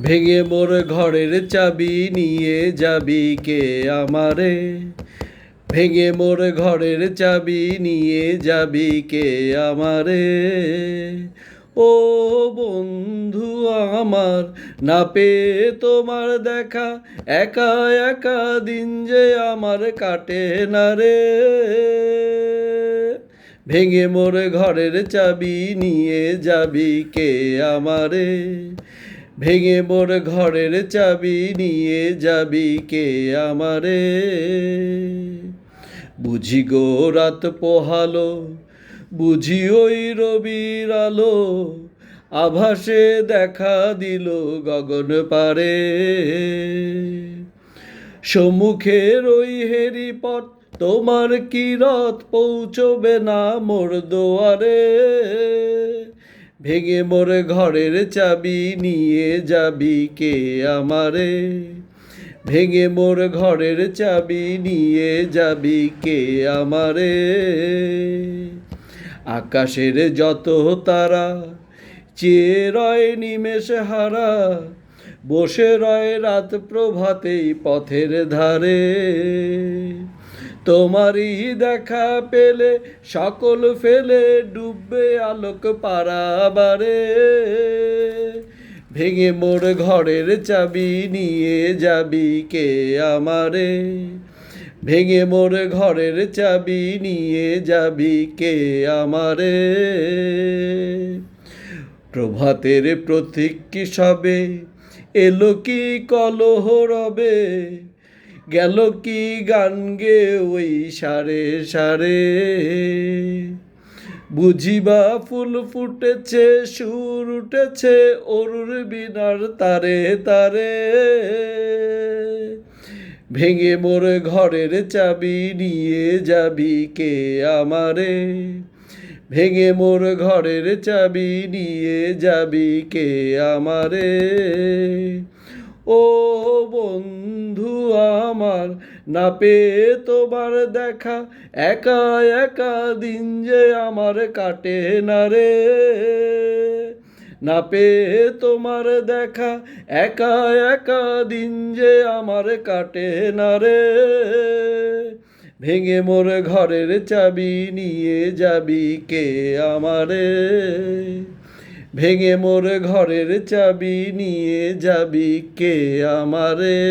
ভেঙে মোর ঘরের চাবি নিয়ে যাবি কে আমারে? ভেঙে মোর ঘরের চাবি নিয়ে যাবি কে আমারে? ও বন্ধু আমার, না পেয়ে তোমার দেখা, একা একা দিন যে আমার কাটে না রে। ভেঙে মোর ঘরের চাবি নিয়ে যাবি কে আমারে? ভেঙে মোর ঘরের চাবি নিয়ে যাবি কে আমারে? বুঝি গো রাত পোহালো, বুঝি ওই রবির আলো, আভাসে দেখা দিল গগন পারে। সম্মুখের ওই হেরি পথ, তোমার কি রথ পৌঁছবে না মোর দুয়ারে? ভেঙে মোর ঘরের চাবি নিয়ে যাবি কে আমারে? ভেঙে মোর ঘরের চাবি নিয়ে যাবি কে আমারে? আকাশের যত তারা চেয়ে রয় নিমেষ হারা, বসে রয় রাত প্রভাতেই পথের ধারে। তোমারই দেখা পেলে সকল ফেলে ডুববে আলোক পারাবারে। ভেঙে মোর ঘরের চাবি নিয়ে যাবি কে আমারে? ভেঙে মোর ঘরের চাবি নিয়ে যাবি কে আমারে? প্রভাতের প্রতীক কি সবে, এলো কি কলহ রবে, গেল কি গান গে ওই সারে সারে? বুঝিবা ফুল ফুটেছে, সুর উঠেছে অরুর বিনার তারে তারে। ভেঙে মোর ঘরের চাবি নিয়ে যাবি কে আমারে? ভেঙে মোর ঘরের চাবি নিয়ে যাবি কে আমারে? ও বন্ধু আমার, না পেয়ে তোমার দেখা, একা একা দিন যে আমার কাটে না রে। না পেয়ে তোমার দেখা, একা একা দিন যে আমার কাটে না রে। ভেঙে মোর ঘরের চাবি নিয়ে যাবি কে আমারে? ভেঙে মোর ঘরের চাবি নিয়ে যাবি কে আমারে?